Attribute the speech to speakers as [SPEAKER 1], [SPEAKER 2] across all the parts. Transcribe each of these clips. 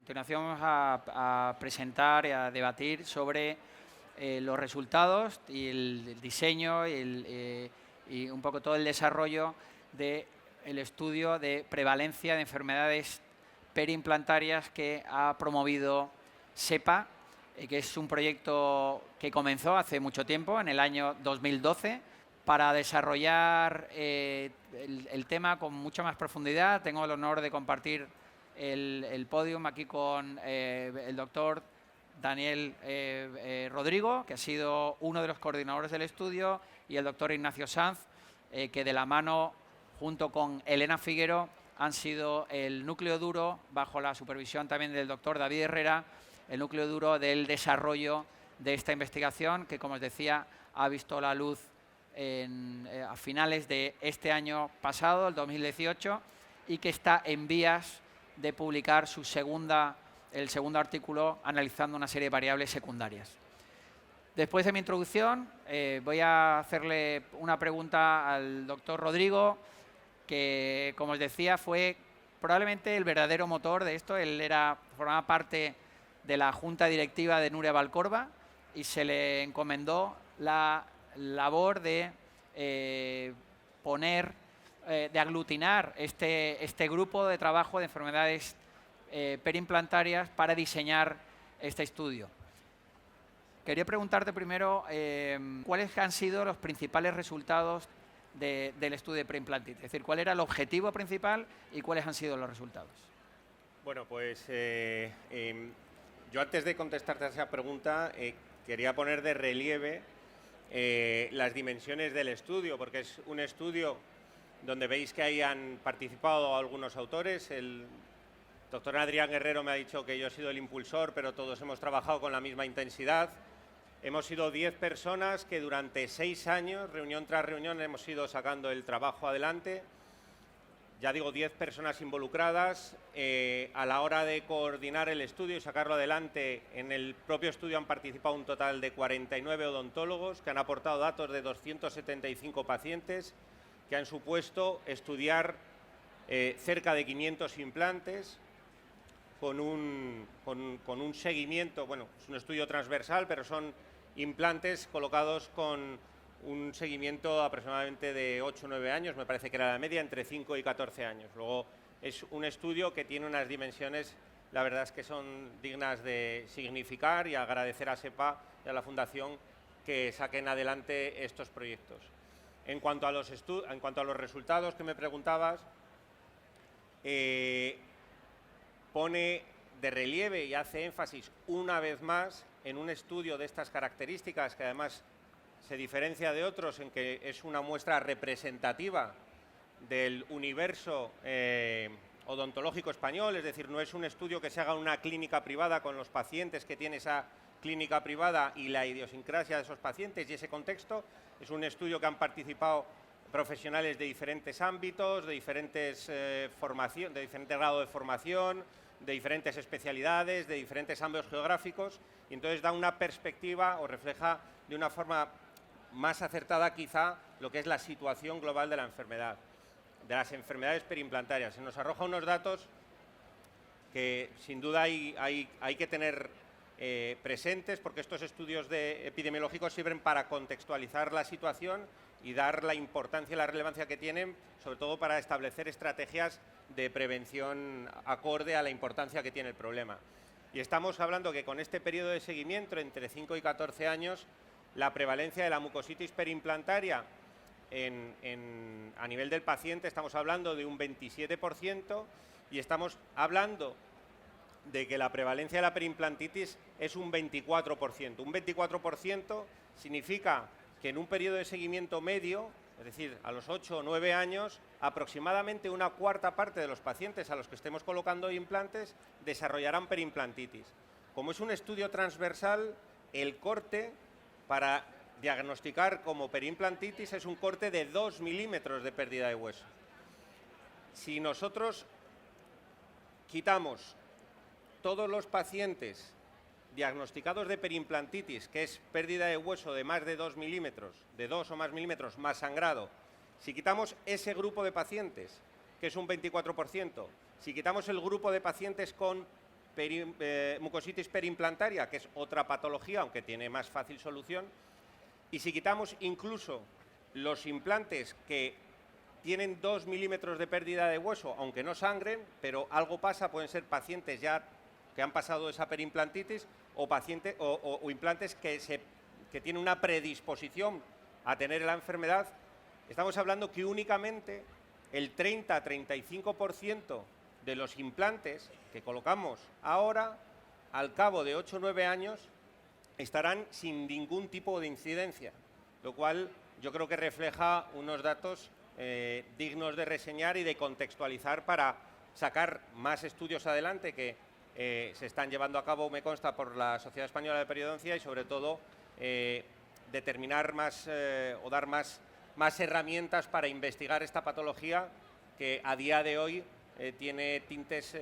[SPEAKER 1] continuación vamos a presentar y a debatir sobre los resultados y el diseño y un poco todo el desarrollo del estudio de prevalencia de enfermedades periimplantarias que ha promovido SEPA, que es un proyecto que comenzó hace mucho tiempo, en el año 2012, para desarrollar el tema con mucha más profundidad. Tengo el honor de compartir el podium aquí con el doctor Daniel Rodrigo, que ha sido uno de los coordinadores del estudio, y el doctor Ignacio Sanz, que de la mano, junto con Elena Figuero, han sido el núcleo duro, bajo la supervisión también del doctor David Herrera, el núcleo duro del desarrollo de esta investigación, que, como os decía, ha visto la luz a finales de este año pasado, el 2018, y que está en vías de publicar el segundo artículo analizando una serie de variables secundarias. Después de mi introducción, voy a hacerle una pregunta al doctor Rodrigo, que, como os decía, fue probablemente el verdadero motor de esto. Él formaba parte de la junta directiva de Nuria Valcorba y se le encomendó la labor de de aglutinar este grupo de trabajo de enfermedades periimplantarias para diseñar este estudio. Quería preguntarte primero cuáles han sido los principales resultados del estudio de preimplantitis, es decir, cuál era el objetivo principal y cuáles han sido los resultados.
[SPEAKER 2] Bueno, pues yo antes de contestarte a esa pregunta quería poner de relieve las dimensiones del estudio, porque es un estudio donde veis que ahí han participado algunos autores. El doctor Adrián Guerrero me ha dicho que yo he sido el impulsor, pero todos hemos trabajado con la misma intensidad. Hemos sido 10 personas que durante 6 años, reunión tras reunión, hemos ido sacando el trabajo adelante. Ya digo, 10 personas involucradas. A la hora de coordinar el estudio y sacarlo adelante, en el propio estudio han participado un total de 49 odontólogos que han aportado datos de 275 pacientes, que han supuesto estudiar cerca de 500 implantes con un seguimiento. Bueno, es un estudio transversal, pero son implantes colocados con un seguimiento aproximadamente de 8 o 9 años, me parece que era la media, entre 5 y 14 años. Luego es un estudio que tiene unas dimensiones, la verdad es que son dignas de significar, y agradecer a SEPA y a la Fundación que saquen adelante estos proyectos. En cuanto a los resultados que me preguntabas, pone de relieve y hace énfasis una vez más en un estudio de estas características, que además se diferencia de otros en que es una muestra representativa del universo odontológico español, es decir, no es un estudio que se haga en una clínica privada con los pacientes que tiene esa clínica privada y la idiosincrasia de esos pacientes y ese contexto. Es un estudio que han participado profesionales de diferentes ámbitos, de diferentes de diferente grado de formación, de diferentes especialidades, de diferentes ámbitos geográficos, y entonces da una perspectiva o refleja de una forma más acertada quizá lo que es la situación global de la enfermedad, de las enfermedades periimplantarias. Se nos arroja unos datos que sin duda hay que tener presentes, porque estos estudios epidemiológicos sirven para contextualizar la situación y dar la importancia y la relevancia que tienen, sobre todo para establecer estrategias de prevención acorde a la importancia que tiene el problema. Y estamos hablando que con este periodo de seguimiento entre 5 y 14 años, la prevalencia de la mucositis periimplantaria a nivel del paciente, estamos hablando de un 27%, y estamos hablando de que la prevalencia de la periimplantitis es un 24%. Un 24% significa que en un periodo de seguimiento medio, es decir, a los 8 o 9 años, aproximadamente una cuarta parte de los pacientes a los que estemos colocando implantes desarrollarán periimplantitis. Como es un estudio transversal, el corte para diagnosticar como periimplantitis es un corte de 2 milímetros de pérdida de hueso. Si nosotros quitamos todos los pacientes diagnosticados de periimplantitis, que es pérdida de hueso de más de 2 milímetros, de 2 o más milímetros más sangrado, si quitamos ese grupo de pacientes, que es un 24%, si quitamos el grupo de pacientes con mucositis periimplantaria, que es otra patología, aunque tiene más fácil solución, y si quitamos incluso los implantes que tienen 2 milímetros de pérdida de hueso, aunque no sangren, pero algo pasa, pueden ser pacientes ya que han pasado esa perimplantitis o implantes que tienen una predisposición a tener la enfermedad, estamos hablando que únicamente el 30-35% de los implantes que colocamos ahora, al cabo de 8 o 9 años, estarán sin ningún tipo de incidencia, lo cual yo creo que refleja unos datos dignos de reseñar y de contextualizar para sacar más estudios adelante que se están llevando a cabo, me consta, por la Sociedad Española de Periodoncia y, sobre todo, determinar más o dar más herramientas para investigar esta patología que a día de hoy tiene tintes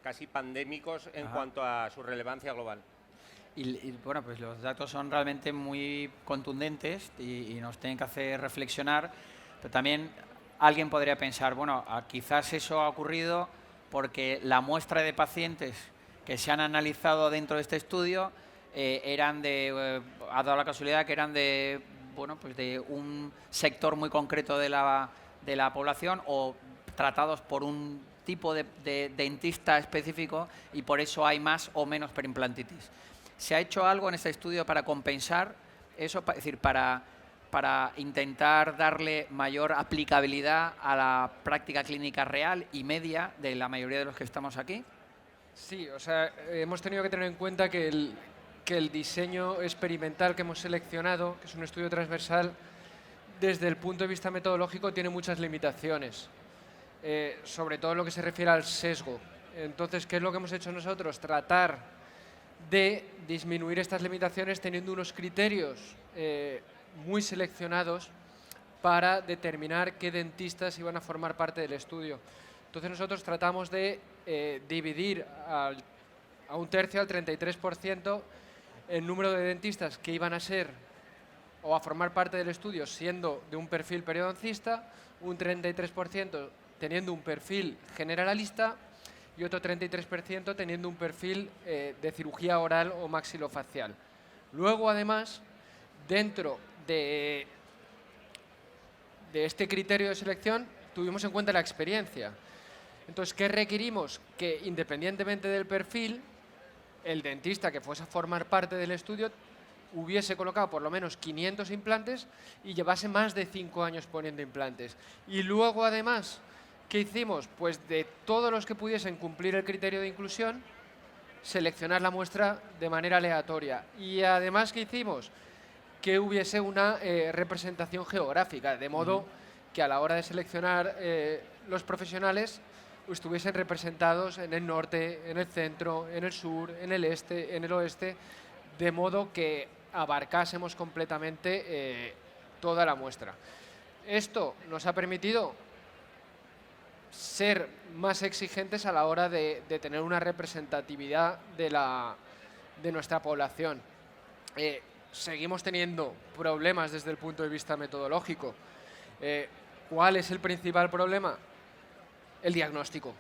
[SPEAKER 2] casi pandémicos en cuanto a su relevancia global.
[SPEAKER 1] Y, bueno, pues los datos son realmente muy contundentes y nos tienen que hacer reflexionar, pero también alguien podría pensar, bueno, quizás eso ha ocurrido porque la muestra de pacientes que se han analizado dentro de este estudio ha dado la casualidad que eran de, bueno, pues de un sector muy concreto de la población o tratados por un tipo de dentista específico y por eso hay más o menos perimplantitis. ¿Se ha hecho algo en este estudio para compensar eso, es decir, para intentar darle mayor aplicabilidad a la práctica clínica real y media de la mayoría de los que estamos aquí?
[SPEAKER 3] Sí, o sea, hemos tenido que tener en cuenta que el diseño experimental que hemos seleccionado, que es un estudio transversal, desde el punto de vista metodológico tiene muchas limitaciones, sobre todo en lo que se refiere al sesgo. Entonces, ¿qué es lo que hemos hecho nosotros? Tratar de disminuir estas limitaciones teniendo unos criterios muy seleccionados para determinar qué dentistas iban a formar parte del estudio. Entonces nosotros tratamos de dividir a un tercio, al 33%, el número de dentistas que iban a ser o a formar parte del estudio siendo de un perfil periodoncista, un 33% teniendo un perfil generalista y otro 33% teniendo un perfil de cirugía oral o maxilofacial. Luego, además, dentro de este criterio de selección, tuvimos en cuenta la experiencia. Entonces, ¿qué requerimos? Que, independientemente del perfil, el dentista que fuese a formar parte del estudio hubiese colocado por lo menos 500 implantes y llevase más de 5 años poniendo implantes. Y luego, además, ¿qué hicimos? Pues de todos los que pudiesen cumplir el criterio de inclusión, seleccionar la muestra de manera aleatoria. Y además, ¿qué hicimos? Que hubiese una representación geográfica, de modo que a la hora de seleccionar los profesionales estuviesen representados en el norte, en el centro, en el sur, en el este, en el oeste, de modo que abarcásemos completamente toda la muestra. Esto nos ha permitido ser más exigentes a la hora de tener una representatividad de nuestra población. Seguimos teniendo problemas desde el punto de vista metodológico. ¿Cuál es el principal problema? El diagnóstico.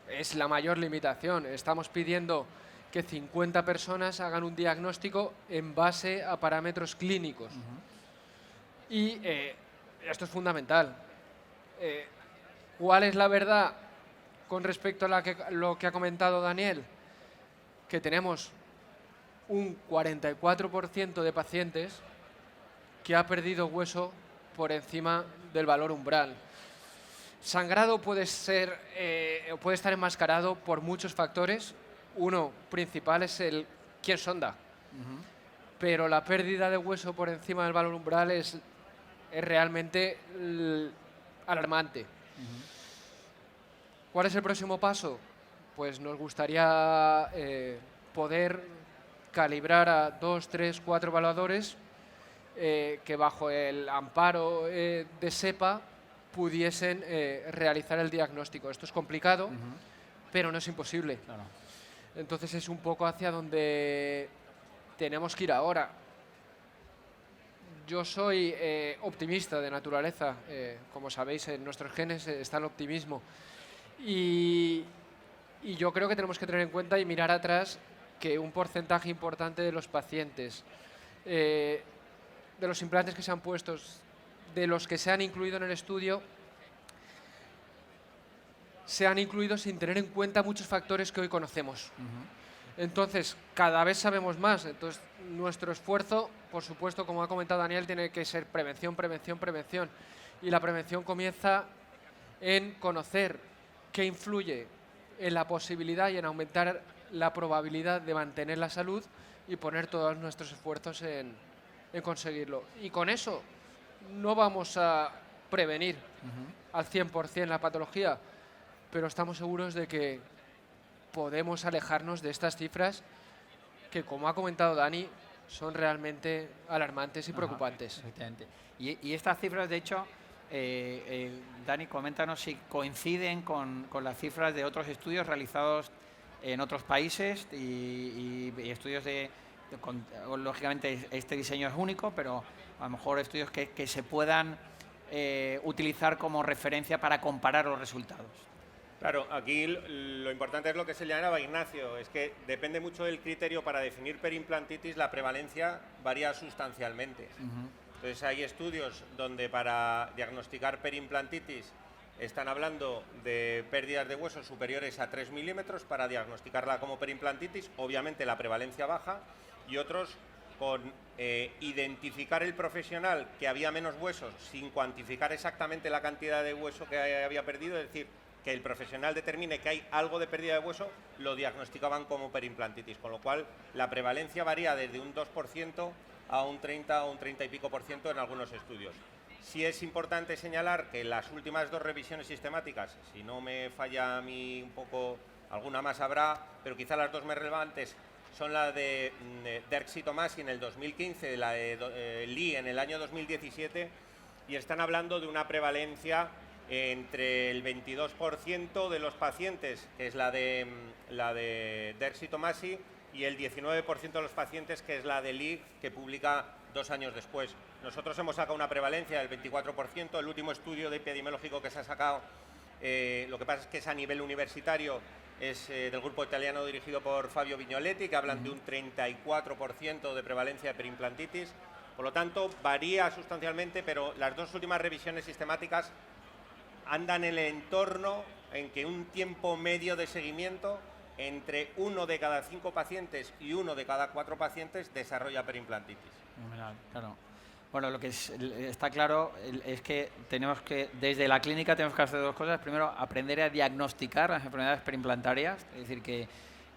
[SPEAKER 3] Es la mayor limitación. Estamos pidiendo que 50 personas hagan un diagnóstico en base a parámetros clínicos. Y esto es fundamental. ¿Cuál es la verdad con respecto a lo que ha comentado Daniel? Que tenemos un 44% de pacientes que ha perdido hueso por encima del valor umbral. Sangrado puede estar enmascarado por muchos factores. Uno principal es el quién sonda. Pero la pérdida de hueso por encima del valor umbral es realmente alarmante. ¿Cuál es el próximo paso? Pues nos gustaría poder calibrar a 2, 3, 4 evaluadores que bajo el amparo de SEPA pudiesen realizar el diagnóstico. Esto es complicado, pero no es imposible.
[SPEAKER 1] Claro.
[SPEAKER 3] Entonces es un poco hacia donde tenemos que ir ahora. Yo soy optimista de naturaleza. Como sabéis, en nuestros genes está el optimismo. Y Y yo creo que tenemos que tener en cuenta y mirar atrás que un porcentaje importante de los pacientes, de los implantes que se han puesto, de los que se han incluido en el estudio, se han incluido sin tener en cuenta muchos factores que hoy conocemos. Entonces, cada vez sabemos más. Entonces, nuestro esfuerzo, por supuesto, como ha comentado Daniel, tiene que ser prevención, prevención, prevención. Y la prevención comienza en conocer qué influye en la posibilidad y en aumentar la probabilidad de mantener la salud y poner todos nuestros esfuerzos en conseguirlo. Y con eso no vamos a prevenir al 100% la patología, pero estamos seguros de que podemos alejarnos de estas cifras que, como ha comentado Dani, son realmente alarmantes y preocupantes.
[SPEAKER 1] Efectivamente. Y estas cifras, de hecho, Dani, coméntanos si coinciden con las cifras de otros estudios realizados en otros países y estudios lógicamente este diseño es único, pero a lo mejor estudios que se puedan utilizar como referencia para comparar los resultados.
[SPEAKER 2] Claro, aquí lo importante es lo que señalaba Ignacio, es que depende mucho del criterio para definir perimplantitis, la prevalencia varía sustancialmente. Entonces hay estudios donde para diagnosticar perimplantitis están hablando de pérdidas de huesos superiores a 3 milímetros para diagnosticarla como perimplantitis, obviamente la prevalencia baja, y otros con identificar el profesional que había menos huesos sin cuantificar exactamente la cantidad de hueso que había perdido, es decir, que el profesional determine que hay algo de pérdida de hueso, lo diagnosticaban como perimplantitis, con lo cual la prevalencia varía desde un 2% a un 30 o un 30 y pico % en algunos estudios. Sí es importante señalar que las últimas 2 revisiones sistemáticas, si no me falla a mí un poco, alguna más habrá, pero quizá las 2 más relevantes son la de Derks y Tomasi en el 2015, la de Lee en el año 2017, y están hablando de una prevalencia entre el 22% de los pacientes, que es la de Derks y Tomasi, y el 19% de los pacientes, que es la de Lee, que publica 2 años después. Nosotros hemos sacado una prevalencia del 24%, el último estudio de epidemiológico que se ha sacado, lo que pasa es que es a nivel universitario, es del grupo italiano dirigido por Fabio Vignoletti, que hablan de un 34% de prevalencia de perimplantitis. Por lo tanto, varía sustancialmente, pero las 2 últimas revisiones sistemáticas andan en el entorno en que un tiempo medio de seguimiento entre 1 de cada 5 pacientes y 1 de cada 4 pacientes desarrolla perimplantitis.
[SPEAKER 1] Claro. Bueno, lo que está claro es que desde la clínica tenemos que hacer 2 cosas. Primero, aprender a diagnosticar las enfermedades perimplantarias, es decir, que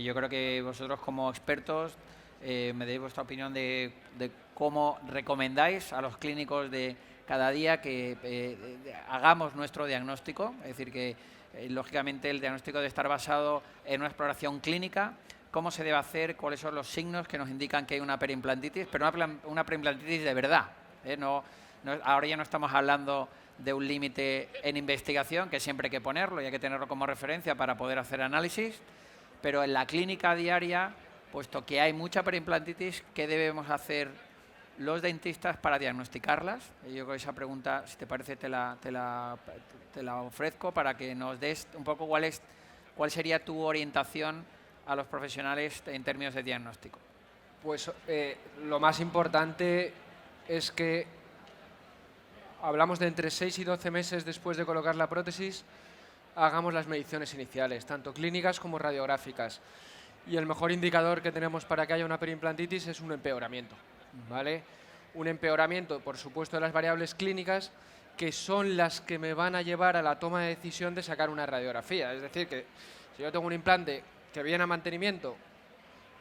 [SPEAKER 1] yo creo que vosotros como expertos me deis vuestra opinión de cómo recomendáis a los clínicos de cada día que hagamos nuestro diagnóstico, es decir, que lógicamente el diagnóstico debe estar basado en una exploración clínica, cómo se debe hacer, cuáles son los signos que nos indican que hay una perimplantitis, pero una perimplantitis de verdad. Ahora ya no estamos hablando de un límite en investigación, que siempre hay que ponerlo y hay que tenerlo como referencia para poder hacer análisis, pero en la clínica diaria, puesto que hay mucha perimplantitis, ¿qué debemos hacer los dentistas para diagnosticarlas? Yo con esa pregunta, si te parece, te la ofrezco para que nos des un poco cuál sería tu orientación a los profesionales en términos de diagnóstico.
[SPEAKER 3] Pues lo más importante es que hablamos de entre 6 y 12 meses después de colocar la prótesis, hagamos las mediciones iniciales, tanto clínicas como radiográficas. Y el mejor indicador que tenemos para que haya una perimplantitis es un empeoramiento, ¿vale? Un empeoramiento, por supuesto, de las variables clínicas, que son las que me van a llevar a la toma de decisión de sacar una radiografía. Es decir, que si yo tengo un implante que viene a mantenimiento,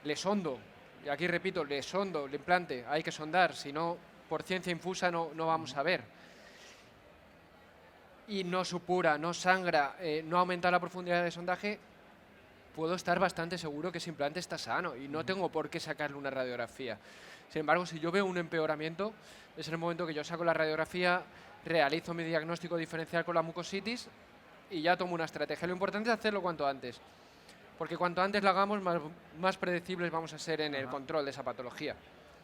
[SPEAKER 3] le sondo, y aquí repito, le sondo el implante, hay que sondar, si no, por ciencia infusa no vamos a ver. Y no supura, no sangra, no aumenta la profundidad de sondaje, puedo estar bastante seguro que ese implante está sano y no tengo por qué sacarle una radiografía. Sin embargo, si yo veo un empeoramiento, es en el momento que yo saco la radiografía, realizo mi diagnóstico diferencial con la mucositis y ya tomo una estrategia. Lo importante es hacerlo cuanto antes, porque cuanto antes lo hagamos, más predecibles vamos a ser en el control de esa patología.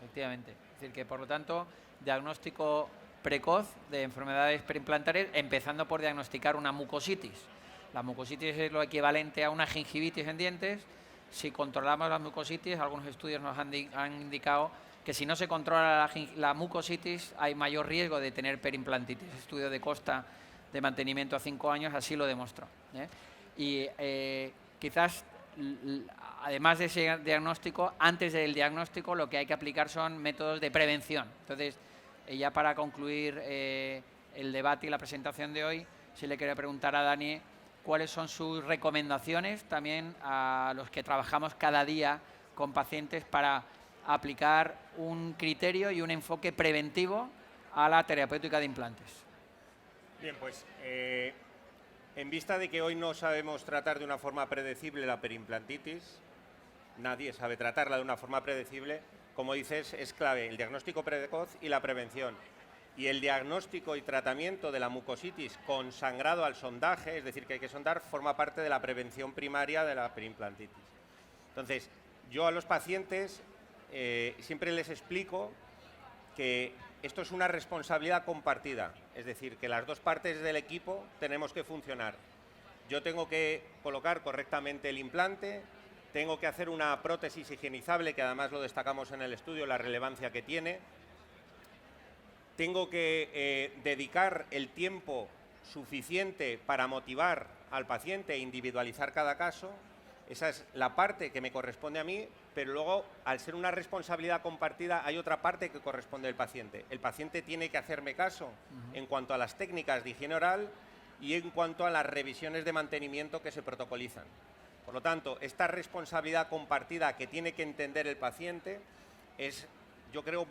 [SPEAKER 1] Efectivamente. Es decir, que por lo tanto, diagnóstico precoz de enfermedades periimplantarias, empezando por diagnosticar una mucositis. La mucositis es lo equivalente a una gingivitis en dientes. Si controlamos la mucositis, algunos estudios nos han indicado que si no se controla la mucositis hay mayor riesgo de tener perimplantitis. El estudio de Costa de mantenimiento a 5 años así lo demostró. Y quizás, además de ese diagnóstico, antes del diagnóstico lo que hay que aplicar son métodos de prevención. Entonces, ya para concluir el debate y la presentación de hoy, sí le quería preguntar a Dani cuáles son sus recomendaciones también a los que trabajamos cada día con pacientes para aplicar un criterio y un enfoque preventivo a la terapéutica de implantes.
[SPEAKER 2] Bien, pues en vista de que hoy no sabemos tratar de una forma predecible la perimplantitis, nadie sabe tratarla de una forma predecible, como dices, es clave el diagnóstico precoz y la prevención. Y el diagnóstico y tratamiento de la mucositis con sangrado al sondaje, es decir, que hay que sondar, forma parte de la prevención primaria de la perimplantitis. Entonces, yo a los pacientes siempre les explico que esto es una responsabilidad compartida, es decir, que las dos partes del equipo tenemos que funcionar. Yo tengo que colocar correctamente el implante, tengo que hacer una prótesis higienizable, que además lo destacamos en el estudio, la relevancia que tiene. Tengo que dedicar el tiempo suficiente para motivar al paciente e individualizar cada caso. Esa es la parte que me corresponde a mí, pero luego, al ser una responsabilidad compartida, hay otra parte que corresponde al paciente. El paciente tiene que hacerme caso en cuanto a las técnicas de higiene oral y en cuanto a las revisiones de mantenimiento que se protocolizan. Por lo tanto, esta responsabilidad compartida que tiene que entender el paciente es, yo creo,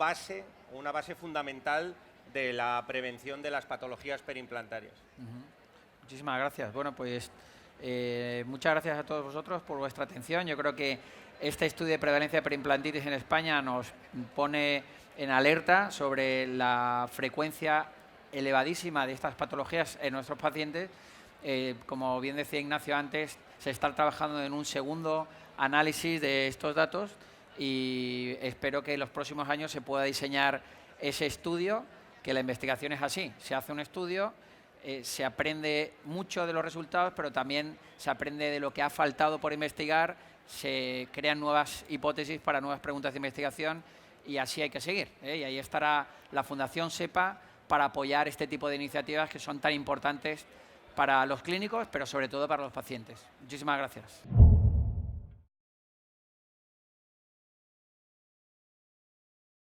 [SPEAKER 2] una base fundamental de la prevención de las patologías periimplantarias.
[SPEAKER 1] Muchísimas gracias. Bueno, pues muchas gracias a todos vosotros por vuestra atención. Yo creo que este estudio de prevalencia de perimplantitis en España nos pone en alerta sobre la frecuencia elevadísima de estas patologías en nuestros pacientes. Como bien decía Ignacio antes, se está trabajando en un segundo análisis de estos datos y espero que en los próximos años se pueda diseñar ese estudio, que la investigación es así. Se hace un estudio, se aprende mucho de los resultados, pero también se aprende de lo que ha faltado por investigar, se crean nuevas hipótesis para nuevas preguntas de investigación y así hay que seguir. Y ahí estará la Fundación SEPA para apoyar este tipo de iniciativas que son tan importantes para los clínicos, pero sobre todo para los pacientes. Muchísimas gracias.